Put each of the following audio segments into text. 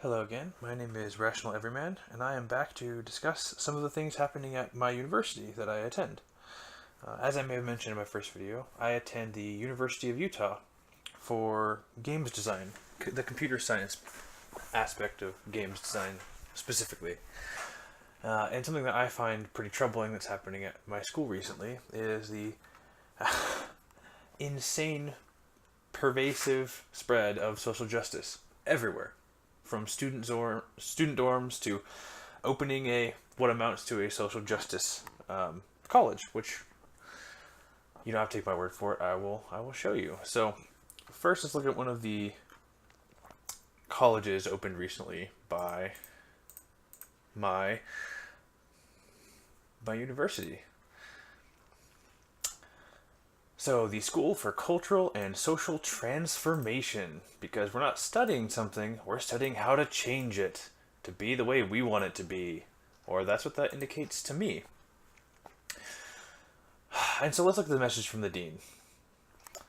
Hello again, my name is Rational Everyman, and I am back to discuss some of the things happening at my university that I attend. As I may have mentioned in my first video, I attend the University of Utah for games design, the computer science aspect of games design specifically. And something that I find pretty troubling that's happening at my school recently is the insane, pervasive spread of social justice everywhere. From student dorms to opening what amounts to a social justice college, which you don't have to take my word for it. I will show you. So first, let's look at one of the colleges opened recently by my university. So, the School for Cultural and Social Transformation, because we're not studying something, we're studying how to change it to be the way we want it to be. Or that's what that indicates to me. And so let's look at the message from the dean. Do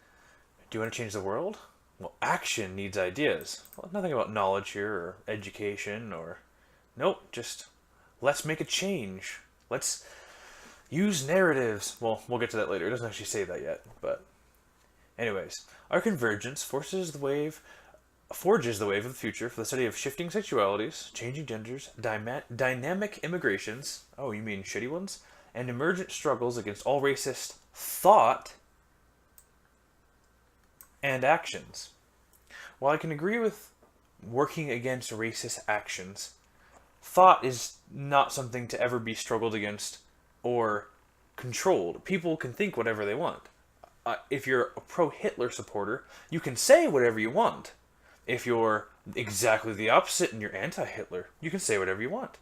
you want to change the world? Well, action needs ideas. Well, nothing about knowledge here or education or... Nope, just let's make a change. Let's use narratives. Well, we'll get to that later. It doesn't actually say that yet, but anyways, our convergence forges the wave of the future for the study of shifting sexualities, changing genders, dynamic immigrations. Oh, you mean shitty ones? And emergent struggles against all racist thought and actions. While I can agree with working against racist actions, thought is not something to ever be struggled against or controlled. People can think whatever they want. If you're a pro-Hitler supporter, you can say whatever you want. If you're exactly the opposite and you're anti-Hitler, you can say whatever you want.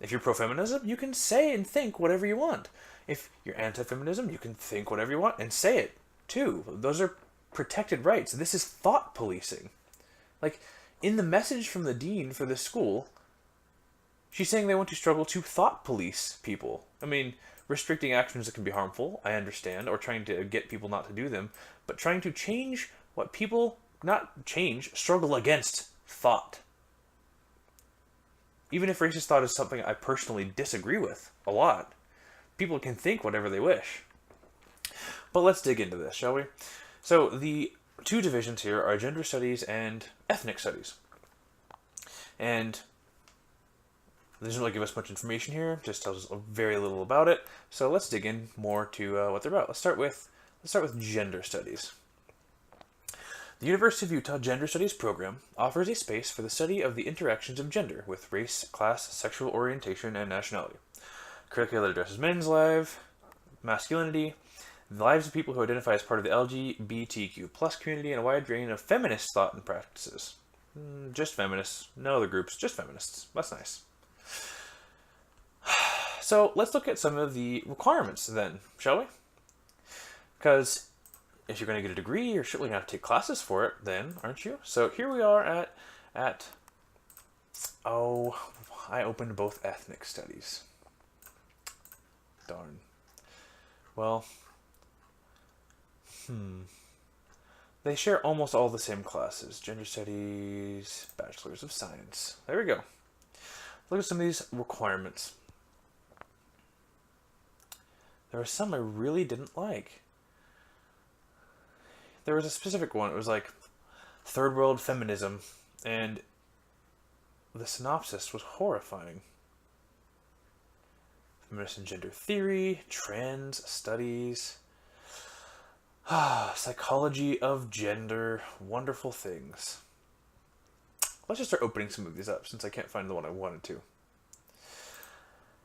If you're pro-feminism, you can say and think whatever you want. If you're anti-feminism, you can think whatever you want and say it, too. Those are protected rights. This is thought policing. Like, in the message from the dean for this school, she's saying they want to struggle to thought police people. I mean, restricting actions that can be harmful, I understand, or trying to get people not to do them, but trying to change what people, not change, struggle against thought. Even if racist thought is something I personally disagree with a lot, people can think whatever they wish. But let's dig into this, shall we? So the two divisions here are gender studies and ethnic studies. And it doesn't really give us much information here, just tells us very little about it. So let's dig in more to what they're about. Let's start with gender studies. The University of Utah Gender Studies program offers a space for the study of the interactions of gender with race, class, sexual orientation, and nationality. Curricula addresses men's life, masculinity, the lives of people who identify as part of the LGBTQ plus community, and a wide range of feminist thought and practices. Just feminists, no other groups, just feminists. That's nice. So let's look at some of the requirements then, shall we? Because if you're going to get a degree, you're surely going to have to take classes for it then, aren't you? So here we are at I opened both ethnic studies. Darn. Well, they share almost all the same classes. Gender studies, bachelors of science. There we go. Look at some of these requirements. There were some I really didn't like. There was a specific one. It was like third world feminism, and the synopsis was horrifying. Feminist and gender theory, trans studies, psychology of gender, wonderful things. Let's just start opening some of these up since I can't find the one I wanted to.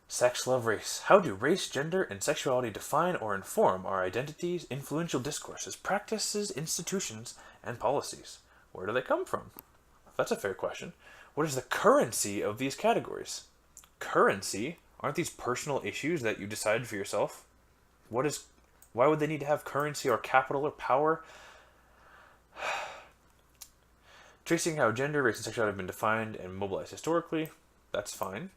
Sex, love, race. How do race, gender, and sexuality define or inform our identities, influential discourses, practices, institutions, and policies? Where do they come from? That's a fair question. What is the currency of these categories? Currency? Aren't these personal issues that you decided for yourself? Why would they need to have currency or capital or power? Tracing how gender, race, and sexuality have been defined and mobilized historically. That's fine.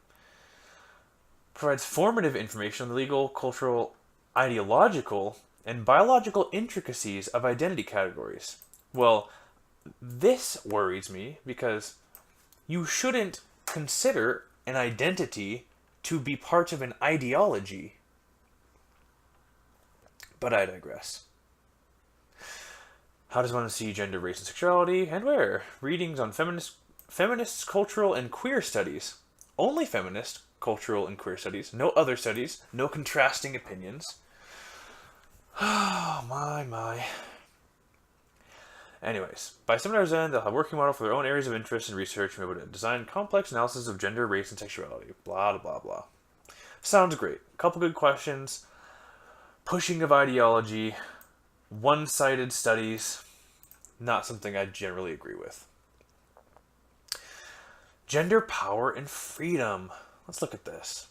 Provides formative information on the legal, cultural, ideological, and biological intricacies of identity categories. Well, this worries me because you shouldn't consider an identity to be part of an ideology. But I digress. How does one see gender, race, and sexuality, and where? Readings on feminist, cultural, and queer studies. Only feminist, cultural, and queer studies. No other studies. No contrasting opinions. Oh, my. Anyways, by seminar's end, they'll have a working model for their own areas of interest and research and be able to design complex analysis of gender, race, and sexuality. Blah, blah, blah. Sounds great. Couple good questions. Pushing of ideology. One-sided studies. Not something I generally agree with. Gender, power, and freedom. Let's look at this.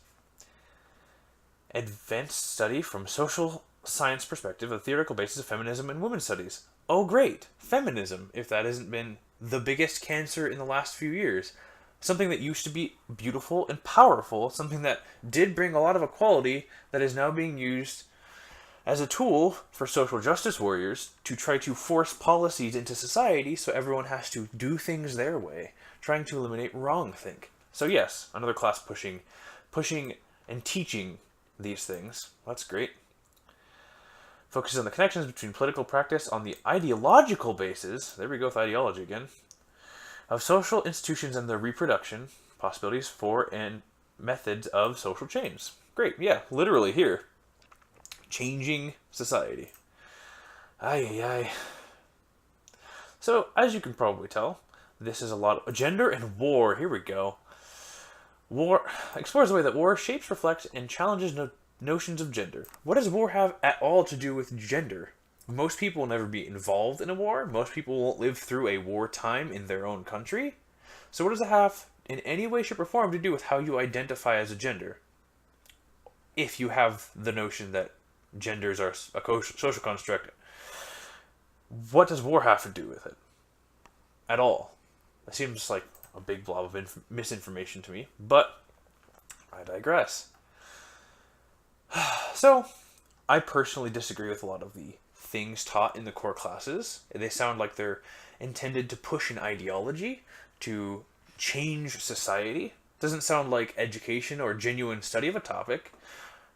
Advanced study from social science perspective of the theoretical basis of feminism and women's studies. Oh great, feminism, if that hasn't been the biggest cancer in the last few years. Something that used to be beautiful and powerful, something that did bring a lot of equality, that is now being used as a tool for social justice warriors to try to force policies into society so everyone has to do things their way, trying to eliminate wrongthink. So yes, another class pushing and teaching these things. That's great. Focuses on the connections between political practice on the ideological basis, there we go with ideology again, of social institutions and their reproduction, possibilities for and methods of social change. Great, yeah, literally here. Changing society. Ay. So, as you can probably tell, this is a lot of gender and war. Here we go. War explores the way that war shapes, reflects, and challenges notions of gender. What does war have at all to do with gender? Most people will never be involved in a war. Most people won't live through a wartime in their own country. So what does it have in any way, shape, or form to do with how you identify as a gender? If you have the notion that genders are a social construct, what does war have to do with it? At all. It seems like a big blob of misinformation to me, but I digress. So, I personally disagree with a lot of the things taught in the core classes. They sound like they're intended to push an ideology, to change society. Doesn't sound like education or genuine study of a topic,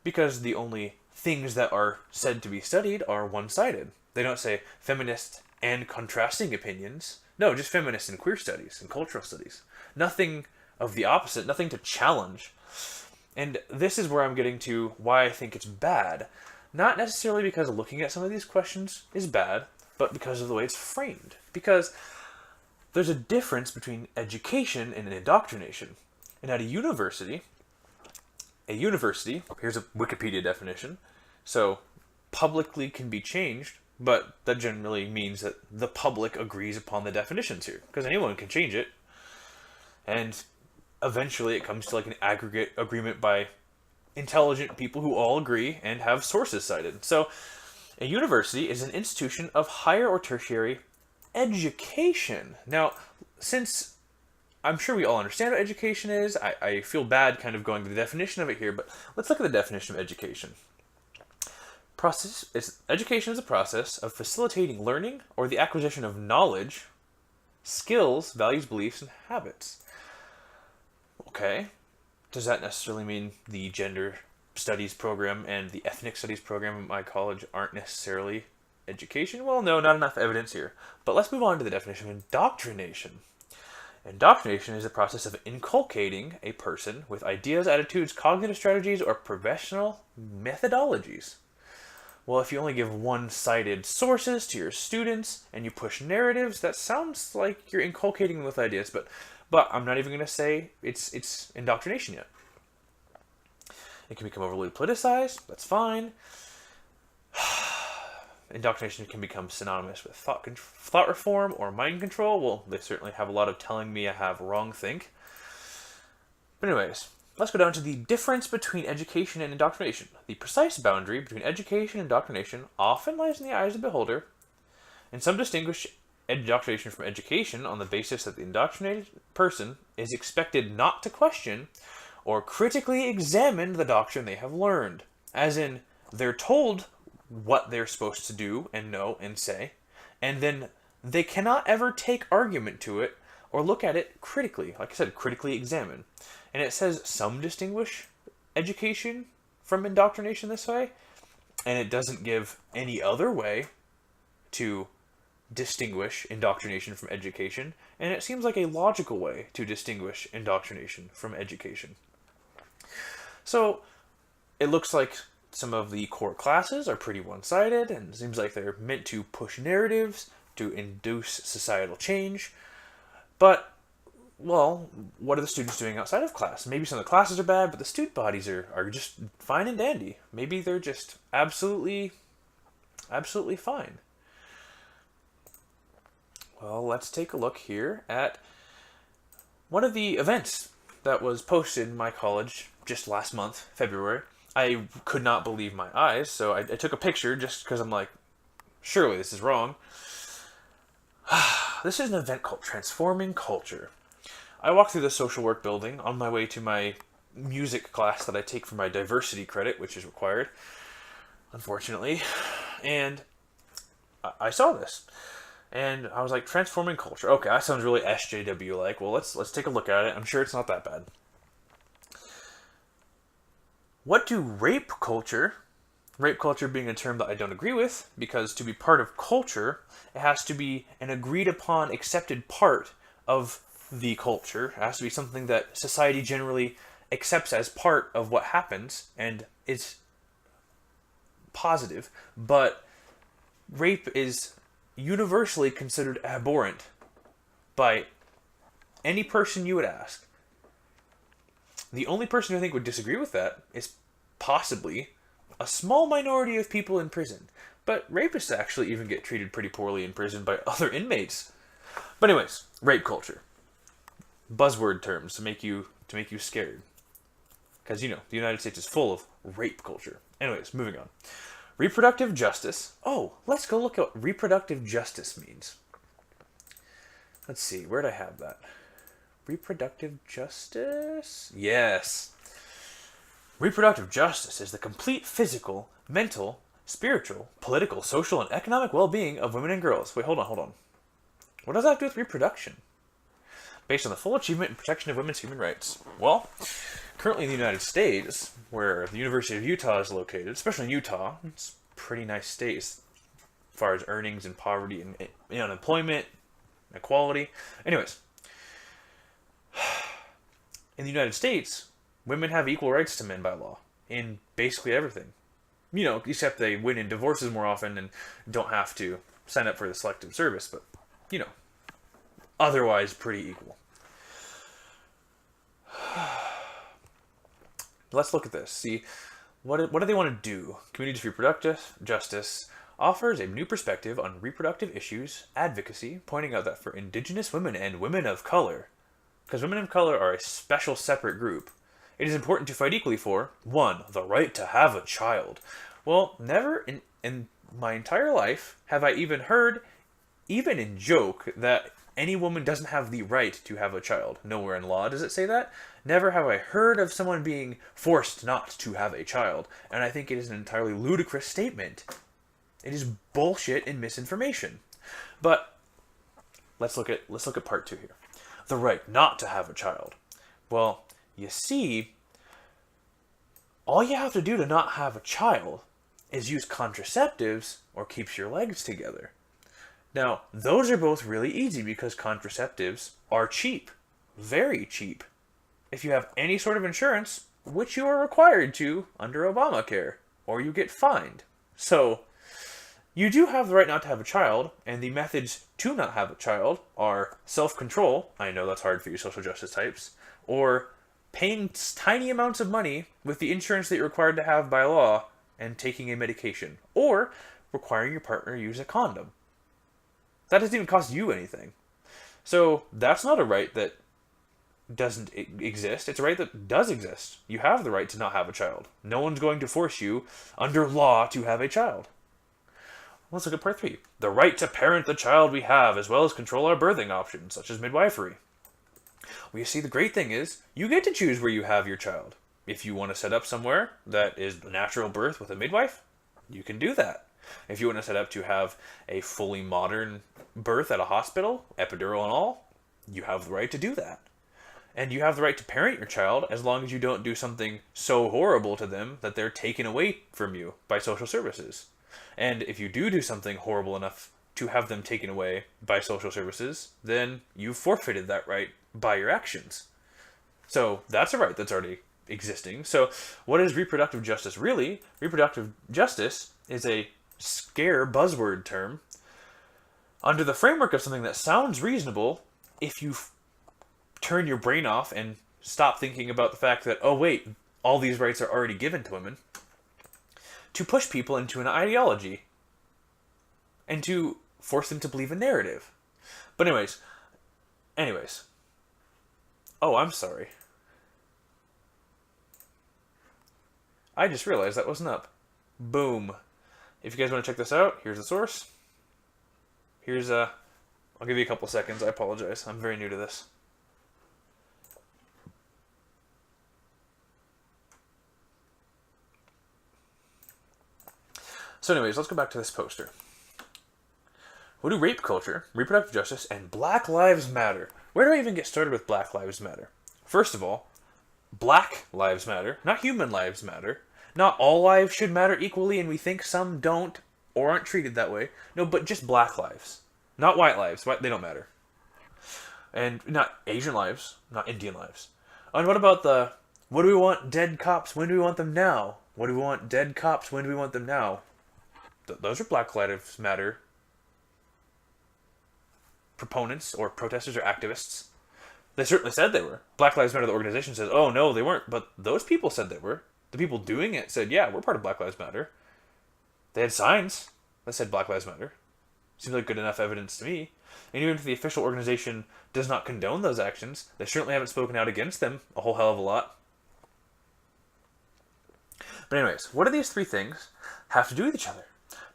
because the only things that are said to be studied are one-sided. They don't say feminist and contrasting opinions. No, just feminist and queer studies and cultural studies. Nothing of the opposite, nothing to challenge. And this is where I'm getting to why I think it's bad. Not necessarily because looking at some of these questions is bad, but because of the way it's framed. Because there's a difference between education and indoctrination. And at a university, here's a Wikipedia definition, so publicly can be changed, but that generally means that the public agrees upon the definitions here, because anyone can change it, and eventually it comes to like an aggregate agreement by intelligent people who all agree and have sources cited. So a university is an institution of higher or tertiary education. Now, since I'm sure we all understand what education is, I feel bad kind of going to the definition of it here, but let's look at the definition of education. Education is a process of facilitating learning or the acquisition of knowledge, skills, values, beliefs, and habits. Okay. Does that necessarily mean the gender studies program and the ethnic studies program at my college aren't necessarily education? Well, no, not enough evidence here. But let's move on to the definition of indoctrination. Indoctrination is a process of inculcating a person with ideas, attitudes, cognitive strategies, or professional methodologies. Well, if you only give one-sided sources to your students and you push narratives, that sounds like you're inculcating them with ideas, but I'm not even going to say it's indoctrination yet. It can become overly politicized, that's fine. Indoctrination can become synonymous with thought reform or mind control. Well, they certainly have a lot of telling me I have wrong think. But anyways, let's go down to the difference between education and indoctrination. The precise boundary between education and indoctrination often lies in the eyes of the beholder, and some distinguish indoctrination from education on the basis that the indoctrinated person is expected not to question or critically examine the doctrine they have learned. As in, they're told what they're supposed to do and know and say, and then they cannot ever take argument to it or look at it critically. Like I said, critically examine. And it says some distinguish education from indoctrination this way, and it doesn't give any other way to distinguish indoctrination from education, and it seems like a logical way to distinguish indoctrination from education. So it looks like some of the core classes are pretty one-sided, and it seems like they're meant to push narratives, to induce societal change. But, well, what are the students doing outside of class? Maybe some of the classes are bad, but the student bodies are just fine and dandy. Maybe they're just absolutely fine. Well, let's take a look here at one of the events that was posted in my college just last month, February. I could not believe my eyes, so I took a picture just because I'm like, surely this is wrong. This is an event called Transforming Culture. I walked through the social work building on my way to my music class that I take for my diversity credit, which is required, unfortunately, and I saw this. And I was like, transforming culture. Okay, that sounds really SJW-like. Well, let's take a look at it. I'm sure it's not that bad. What do rape culture being a term that I don't agree with, because to be part of culture, it has to be an agreed upon, accepted part of the culture. It has to be something that society generally accepts as part of what happens and is positive. But rape is universally considered abhorrent by any person you would ask. The only person who I think would disagree with that is possibly a small minority of people in prison. But rapists actually even get treated pretty poorly in prison by other inmates. But anyways, rape culture. Buzzword terms to make you scared. Because, the United States is full of rape culture. Anyways, moving on. Reproductive justice. Oh, let's go look at what reproductive justice means. Let's see, where'd I have that? Reproductive justice? Yes. Reproductive justice is the complete physical, mental, spiritual, political, social, and economic well-being of women and girls. Wait, hold on. What does that have to do with reproduction? Based on the full achievement and protection of women's human rights. Well, currently in the United States, where the University of Utah is located, especially in Utah, it's a pretty nice state as far as earnings and poverty and unemployment, equality. Anyways, in the United States, women have equal rights to men by law in basically everything. Except they win in divorces more often and don't have to sign up for the selective service, but, otherwise pretty equal. Let's look at this. See, what do they want to do? Communities for Reproductive Justice offers a new perspective on reproductive issues, advocacy, pointing out that for Indigenous women and women of color, because women of color are a special separate group, it is important to fight equally for, 1, the right to have a child. Well, never in my entire life have I even heard, even in joke, that any woman doesn't have the right to have a child. Nowhere in law does it say that. Never have I heard of someone being forced not to have a child. And I think it is an entirely ludicrous statement. It is bullshit and misinformation. But let's look at part 2 here. The right not to have a child. Well, you see, all you have to do to not have a child is use contraceptives or keeps your legs together. Now, those are both really easy because contraceptives are cheap. Very cheap. If you have any sort of insurance, which you are required to under Obamacare, or you get fined. So, you do have the right not to have a child, and the methods to not have a child are self-control, I know that's hard for you social justice types, or paying tiny amounts of money with the insurance that you're required to have by law and taking a medication, or requiring your partner use a condom. That doesn't even cost you anything. So that's not a right that doesn't exist. It's a right that does exist. You have the right to not have a child. No one's going to force you under law to have a child. Let's look at part 3. The right to parent the child we have, as well as control our birthing options, such as midwifery. Well, you see, the great thing is, you get to choose where you have your child. If you want to set up somewhere that is natural birth with a midwife, you can do that. If you want to set up to have a fully modern birth at a hospital, epidural and all, you have the right to do that. And you have the right to parent your child as long as you don't do something so horrible to them that they're taken away from you by social services. And if you do something horrible enough to have them taken away by social services, then you've forfeited that right by your actions. So that's a right that's already existing. So what is reproductive justice really? Reproductive justice is a scare buzzword term under the framework of something that sounds reasonable if you turn your brain off and stop thinking about the fact that, oh wait, all these rights are already given to women, to push people into an ideology and to force them to believe a narrative. But anyways. Oh, I'm sorry. I just realized that wasn't up. Boom. If you guys want to check this out, here's the source. I'll give you a couple seconds. I apologize. I'm very new to this. So anyways, let's go back to this poster. What do rape culture, reproductive justice, and Black Lives Matter? Where do I even get started with Black Lives Matter? First of all, Black Lives Matter, not human lives matter. Not all lives should matter equally, and we think some don't or aren't treated that way. No, but just black lives. Not white lives. They don't matter. And not Asian lives, not Indian lives. And what about what do we want dead cops? When do we want them now? What do we want dead cops? When do we want them now? Those are Black Lives Matter proponents or protesters or activists. They certainly said they were. Black Lives Matter, the organization, says, oh no, they weren't. But those people said they were. The people doing it said, yeah, we're part of Black Lives Matter. They had signs that said Black Lives Matter. Seems like good enough evidence to me. And even if the official organization does not condone those actions, they certainly haven't spoken out against them a whole hell of a lot. But anyways, what do these three things have to do with each other?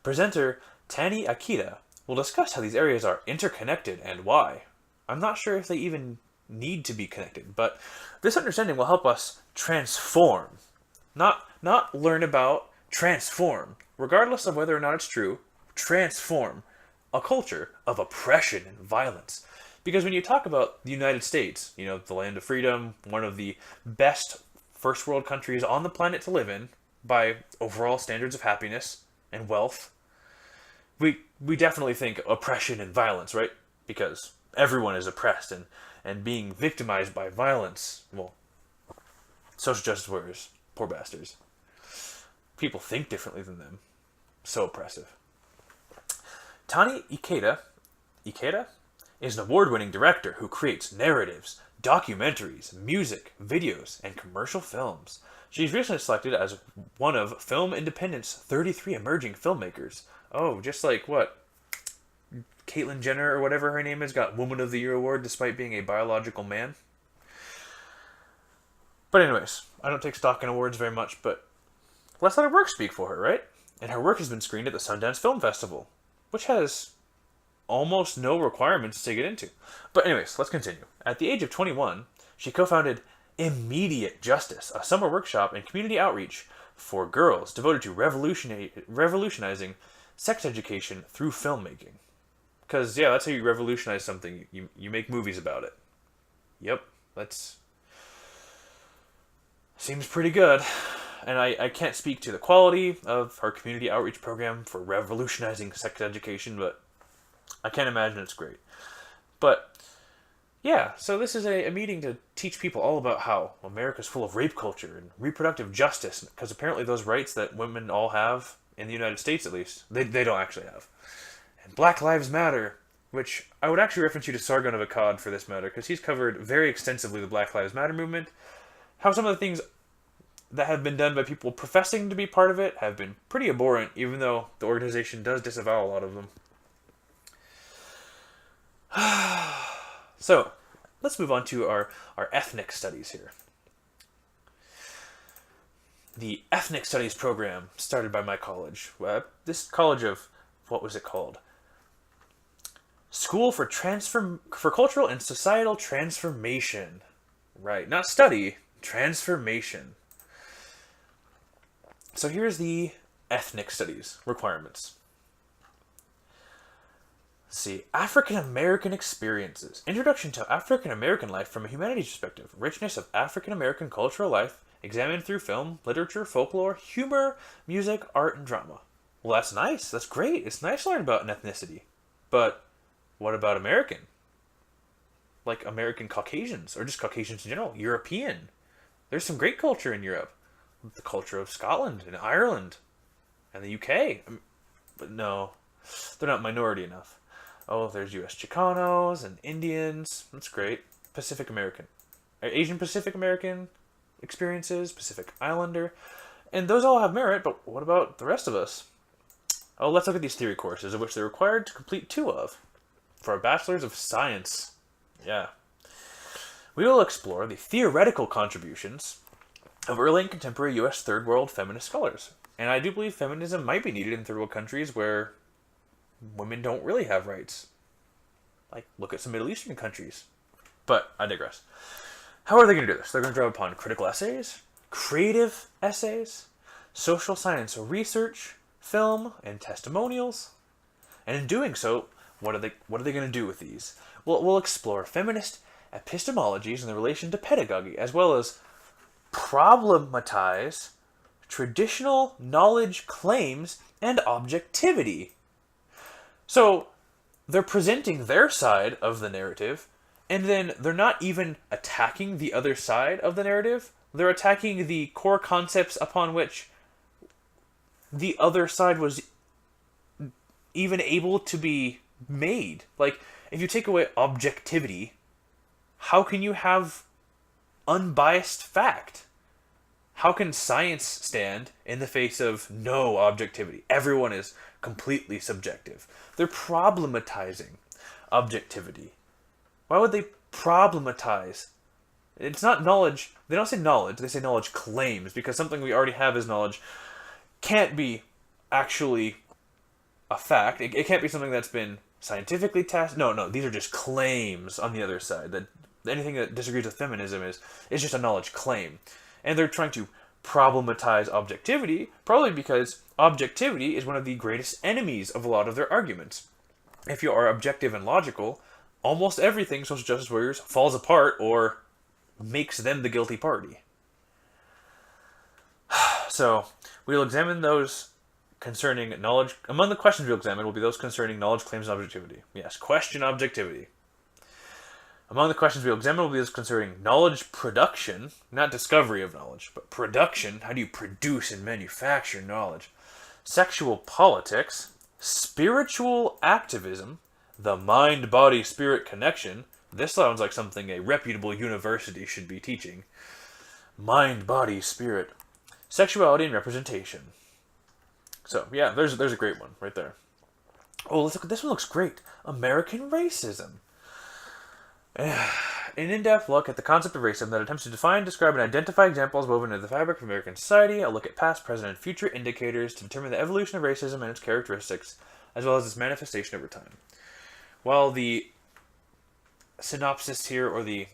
Presenter Tani Akita will discuss how these areas are interconnected and why. I'm not sure if they even need to be connected, but this understanding will help us transform. Not learn about, transform. Regardless of whether or not it's true, transform a culture of oppression and violence. Because when you talk about the United States, the land of freedom, one of the best first world countries on the planet to live in by overall standards of happiness and wealth, we definitely think oppression and violence, right? Because everyone is oppressed and being victimized by violence. Well, social justice warriors, poor bastards. People think differently than them. So oppressive. Tani Ikeda is an award-winning director who creates narratives, documentaries, music, videos, and commercial films. She's recently selected as one of Film Independent's 33 emerging filmmakers. Oh, just like what? Caitlyn Jenner or whatever her name is got Woman of the Year award despite being a biological man. But anyways, I don't take stock in awards very much, but let's let her work speak for her, right? And her work has been screened at the Sundance Film Festival, which has almost no requirements to get into. But anyways, let's continue. At the age of 21, she co-founded Immediate Justice, a summer workshop and community outreach for girls devoted to revolutionizing sex education through filmmaking. Because, yeah, that's how you revolutionize something. You make movies about it. Yep, that's... seems pretty good. And I can't speak to the quality of her community outreach program for revolutionizing sex education, but I can't imagine it's great. But, yeah, so this is a meeting to teach people all about how America's full of rape culture and reproductive justice, because apparently those rights that women all have, in the United States at least, they don't actually have. And Black Lives Matter, which I would actually reference you to Sargon of Akkad for this matter, because he's covered very extensively the Black Lives Matter movement, how some of the things that have been done by people professing to be part of it have been pretty abhorrent, even though the organization does disavow a lot of them. So, let's move on to our ethnic studies here. The ethnic studies program started by my college. This college of, what was it called? School for Cultural and Societal Transformation. Right, not study, transformation. So here's the ethnic studies requirements. Let's see. African American experiences. Introduction to African American life from a humanities perspective. Richness of African American cultural life, examined through film, literature, folklore, humor, music, art, and drama. Well, that's nice. That's great. It's nice to learn about an ethnicity. But what about American? Like American Caucasians, or just Caucasians in general. European. There's some great culture in Europe. The culture of Scotland and Ireland and the UK. But no, they're not minority enough. Oh, there's U.S. Chicanos and Indians. That's great. Pacific American. Asian Pacific American experiences, Pacific Islander. And those all have merit, but what about the rest of us? Oh, let's look at these theory courses, of which they're required to complete 2 of, for a Bachelor's of Science. Yeah. We will explore the theoretical contributions of early and contemporary U.S. Third World feminist scholars. And I do believe feminism might be needed in third world countries where women don't really have rights. Like, look at some Middle Eastern countries. But I digress. How are they going to do this? They're going to draw upon critical essays, creative essays, social science research, film, and testimonials. And in doing so, what are they going to do with these? Well, we'll explore feminist epistemologies in the relation to pedagogy, as well as problematize traditional knowledge claims and objectivity. So, they're presenting their side of the narrative, and then they're not even attacking the other side of the narrative. They're attacking the core concepts upon which the other side was even able to be made. Like, if you take away objectivity, how can you have unbiased fact? How can science stand in the face of no objectivity? Everyone is completely subjective. They're problematizing objectivity. Why would they problematize? It's not knowledge. They don't say knowledge. They say knowledge claims, because something we already have as knowledge can't be actually a fact. It can't be something that's been scientifically tested. No, these are just claims on the other side. That anything that disagrees with feminism is just a knowledge claim. And they're trying to problematize objectivity, probably because objectivity is one of the greatest enemies of a lot of their arguments. If you are objective and logical, almost everything social justice warriors falls apart or makes them the guilty party. So, we'll examine those concerning knowledge. Among the questions we'll examine will be those concerning knowledge claims and objectivity. Yes, question objectivity. Among the questions we'll examine will be those concerning knowledge production, not discovery of knowledge, but production. How do you produce and manufacture knowledge? Sexual politics, spiritual activism, the mind-body-spirit connection. This sounds like something a reputable university should be teaching. Mind, body, spirit. Sexuality and representation. So, yeah, there's a great one right there. Oh, let's look. This one looks great. American racism. An in-depth look at the concept of racism that attempts to define, describe, and identify examples woven into the fabric of American society. A look at past, present, and future indicators to determine the evolution of racism and its characteristics, as well as its manifestation over time. While the synopsis here, or the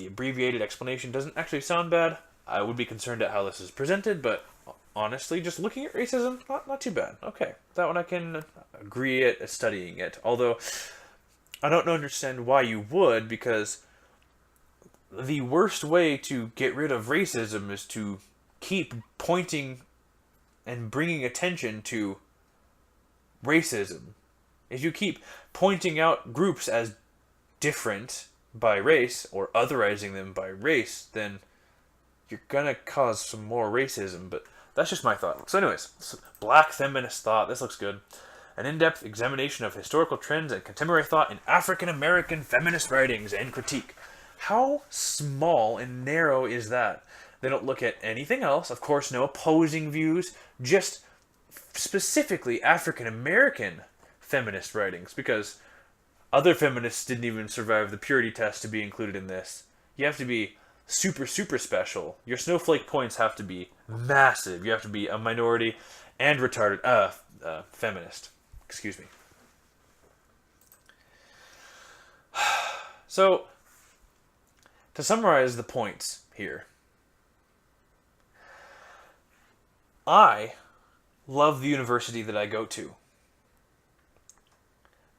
abbreviated explanation, doesn't actually sound bad, I would be concerned at how this is presented, but honestly, just looking at racism, not too bad. Okay, that one I can agree at studying it. Although, I don't understand why you would, because the worst way to get rid of racism is to keep pointing and bringing attention to racism. If you keep pointing out groups as different by race, or otherizing them by race, then you're gonna cause some more racism, but that's just my thought. So anyways, black feminist thought, this looks good. An in-depth examination of historical trends and contemporary thought in African-American feminist writings and critique. How small and narrow is that? They don't look at anything else. Of course, no opposing views, just specifically African-American feminist writings, because other feminists didn't even survive the purity test to be included in this. You have to be super, super special. Your snowflake points have to be massive. You have to be a minority and retarded, feminist. Excuse me. So, to summarize the points here, I love the university that I go to.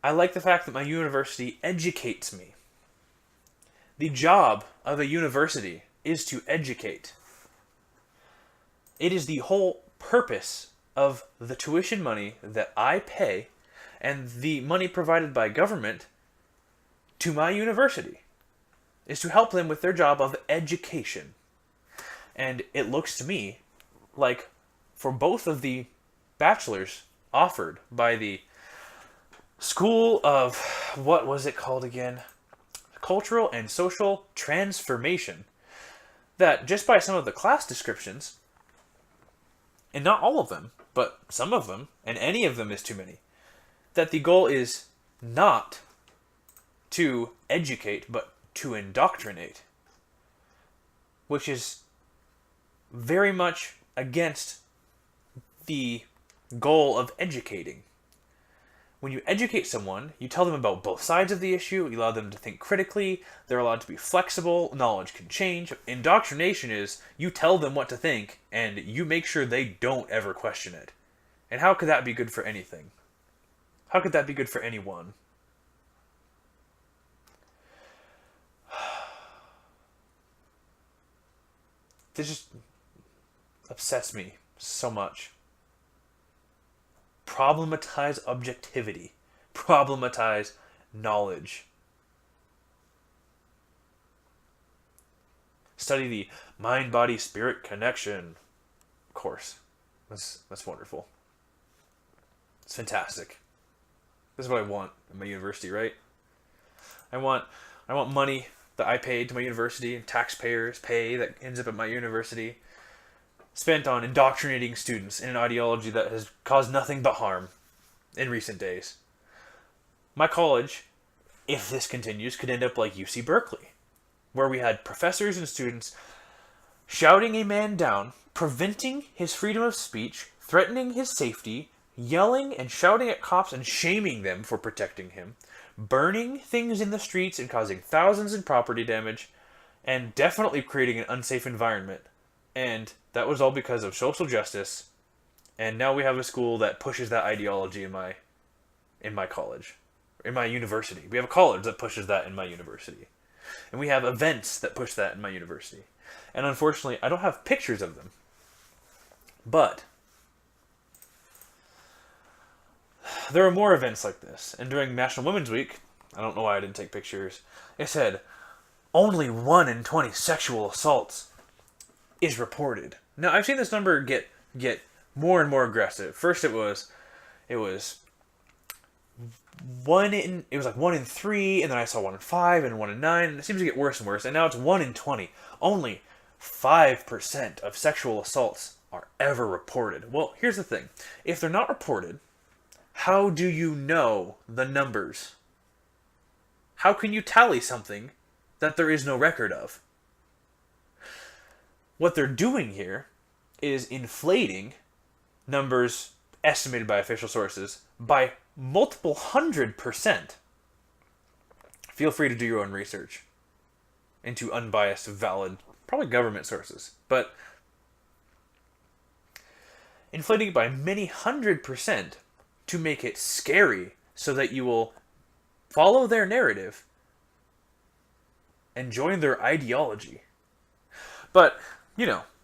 I like the fact that my university educates me. The job of a university is to educate. It is the whole purpose of the tuition money that I pay and the money provided by government to my university is to help them with their job of education. And it looks to me like for both of the bachelors offered by the School of, what was it called again? Cultural and Social Transformation, that just by some of the class descriptions, and not all of them, but some of them, and any of them is too many, that the goal is not to educate, but to indoctrinate, which is very much against the goal of educating. When you educate someone, you tell them about both sides of the issue, you allow them to think critically, they're allowed to be flexible, knowledge can change. Indoctrination is you tell them what to think, and you make sure they don't ever question it. And how could that be good for anything? How could that be good for anyone? This just upsets me so much. Problematize objectivity. Problematize knowledge. Study the mind-body-spirit connection course. That's wonderful. It's fantastic. This is what I want in my university, right? I want money that I paid to my university and taxpayers pay that ends up at my university spent on indoctrinating students in an ideology that has caused nothing but harm in recent days. My college, if this continues, could end up like UC Berkeley, where we had professors and students shouting a man down, preventing his freedom of speech, threatening his safety, yelling and shouting at cops and shaming them for protecting him, burning things in the streets and causing thousands in property damage, and definitely creating an unsafe environment. And that was all because of social justice. And now we have a school that pushes that ideology in my college, in my university. We have a college that pushes that in my university. And we have events that push that in my university. And unfortunately, I don't have pictures of them. But there are more events like this. And during National Women's Week, I don't know why I didn't take pictures, it said, only 1 in 20 sexual assaults is reported. Now, I've seen this number get more and more aggressive. First it was 1 in 3, and then I saw 1 in 5 and 1 in 9, and it seems to get worse and worse, and now it's 1 in 20. Only 5% of sexual assaults are ever reported. Well, here's the thing. If they're not reported, how do you know the numbers? How can you tally something that there is no record of? What they're doing here is inflating numbers estimated by official sources by multiple 100%. Feel free to do your own research into unbiased, valid, probably government sources, but inflating it by many 100% to make it scary so that you will follow their narrative and join their ideology. But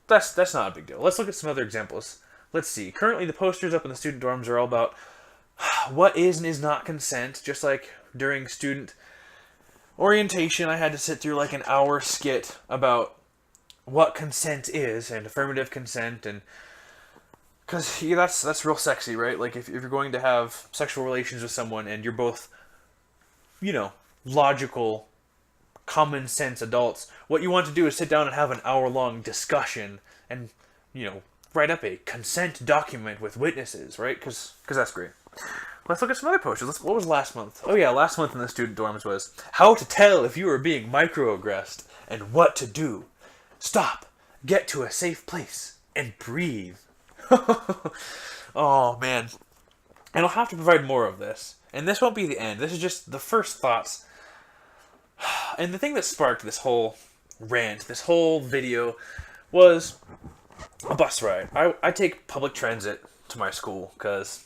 that's not a big deal. Let's look at some other examples. Let's see. Currently, the posters up in the student dorms are all about what is and is not consent. Just like during student orientation, I had to sit through like an hour skit about what consent is and affirmative consent, and because that's real sexy, right? Like if you're going to have sexual relations with someone and you're both, logical, common sense adults, what you want to do is sit down and have an hour-long discussion and, write up a consent document with witnesses, right? Because that's great. Let's look at some other posters. What was last month? Oh yeah, last month in the student dorms was how to tell if you are being microaggressed and what to do. Stop, get to a safe place, and breathe. Oh man. And I'll have to provide more of this. And this won't be the end. This is just the first thoughts. And the thing that sparked this whole rant, this whole video, was a bus ride. I take public transit to my school because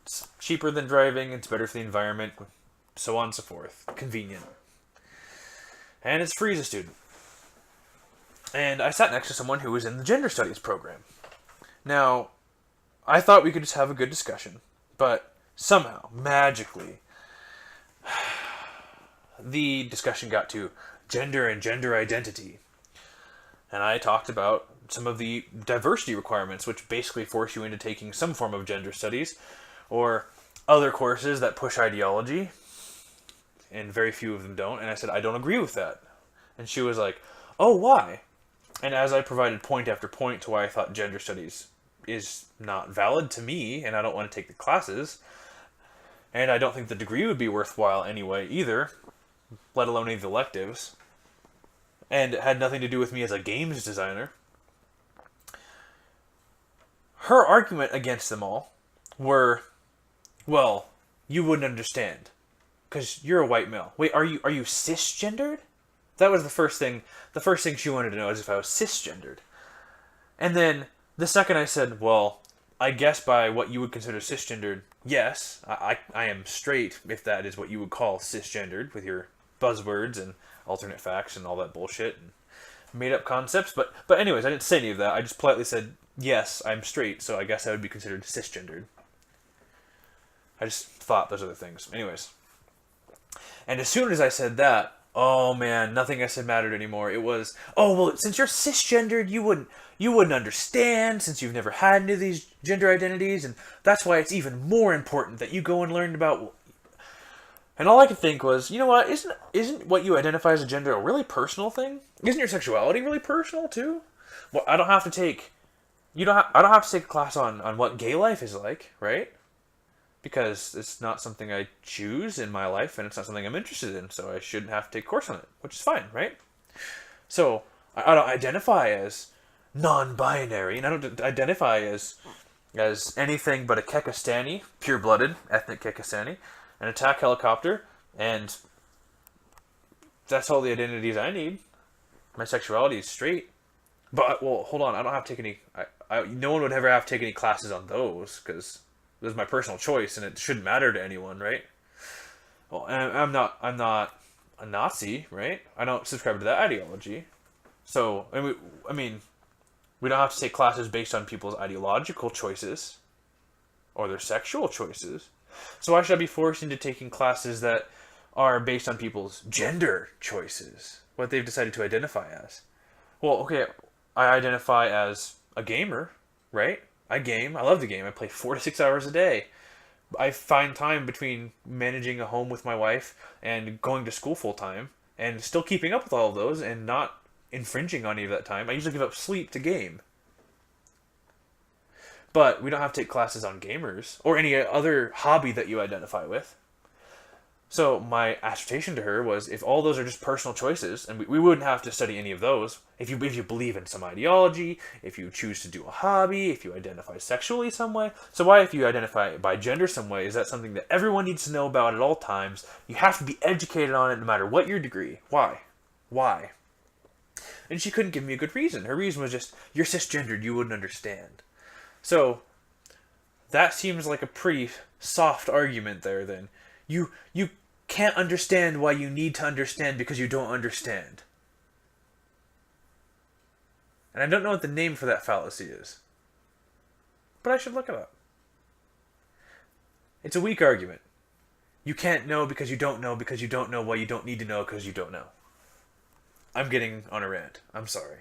It's cheaper than driving, it's better for the environment, so on and so forth. Convenient. And it's free as a student. And I sat next to someone who was in the gender studies program. Now, I thought we could just have a good discussion, but somehow, magically, the discussion got to gender and gender identity. And I talked about some of the diversity requirements, which basically force you into taking some form of gender studies, or other courses that push ideology, and very few of them don't. And I said, I don't agree with that. And she was like, oh, why? And as I provided point after point to why I thought gender studies is not valid to me, and I don't want to take the classes, and I don't think the degree would be worthwhile anyway either, let alone any of the electives, and it had nothing to do with me as a games designer. Her argument against them all were, well, you wouldn't understand, because you're a white male. Wait, are you cisgendered? That was the first thing she wanted to know, is if I was cisgendered. And then the second I said, well, I guess by what you would consider cisgendered, yes, I am straight, if that is what you would call cisgendered, with your buzzwords and alternate facts and all that bullshit and made up concepts. But anyways, I didn't say any of that. I just politely said, yes, I'm straight, so I guess I would be considered cisgendered. I just thought those other things. Anyways. And as soon as I said that, oh man, nothing I said mattered anymore. It was, oh well, since you're cisgendered, you wouldn't understand, since you've never had any of these gender identities, and that's why it's even more important that you go and learn about. And all I could think was, you know what? Isn't what you identify as a gender a really personal thing? Isn't your sexuality really personal too? Well, I don't have to take a class on what gay life is like, right? Because it's not something I choose in my life, and it's not something I'm interested in, so I shouldn't have to take a course on it, which is fine, right? So, I don't identify as non-binary, and I don't identify as anything but a Kekistani, pure-blooded, ethnic Kekistani, an attack helicopter, and that's all the identities I need. My sexuality is straight. But, well, hold on, I don't have to take any... no one would ever have to take any classes on those, because... this is my personal choice, and it shouldn't matter to anyone, right? Well, and I'm not a Nazi, right? I don't subscribe to that ideology. So, I mean, we don't have to take classes based on people's ideological choices or their sexual choices. So why should I be forced into taking classes that are based on people's gender choices, what they've decided to identify as? Well, okay, I identify as a gamer, right? I game. I love the game. I play 4 to 6 hours a day. I find time between managing a home with my wife and going to school full time and still keeping up with all of those and not infringing on any of that time. I usually give up sleep to game. But we don't have to take classes on gamers or any other hobby that you identify with. So my assertion to her was, if all those are just personal choices, and we wouldn't have to study any of those, if you believe in some ideology, if you choose to do a hobby, if you identify sexually some way, so why if you identify by gender some way, is that something that everyone needs to know about at all times? You have to be educated on it no matter what your degree. Why? Why? And she couldn't give me a good reason. Her reason was just, you're cisgendered, you wouldn't understand. So, that seems like a pretty soft argument there then. You can't understand why you need to understand because you don't understand. And I don't know what the name for that fallacy is. But I should look it up. It's a weak argument. You can't know because you don't know because you don't know why you don't need to know because you don't know. I'm getting on a rant. I'm sorry.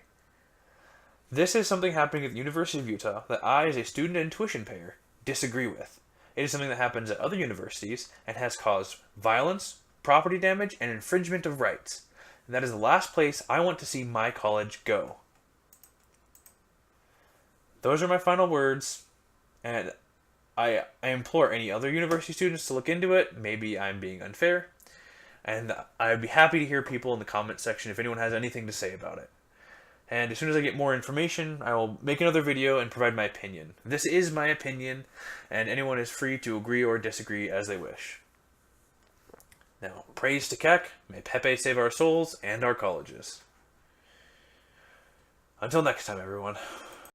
This is something happening at the University of Utah that I, as a student and tuition payer, disagree with. It is something that happens at other universities and has caused violence, property damage, and infringement of rights. And that is the last place I want to see my college go. Those are my final words, and I implore any other university students to look into it. Maybe I'm being unfair, and I'd be happy to hear people in the comment section if anyone has anything to say about it. And as soon as I get more information, I will make another video and provide my opinion. This is my opinion, and anyone is free to agree or disagree as they wish. Now, praise to Keck, may Pepe save our souls and our colleges. Until next time, everyone.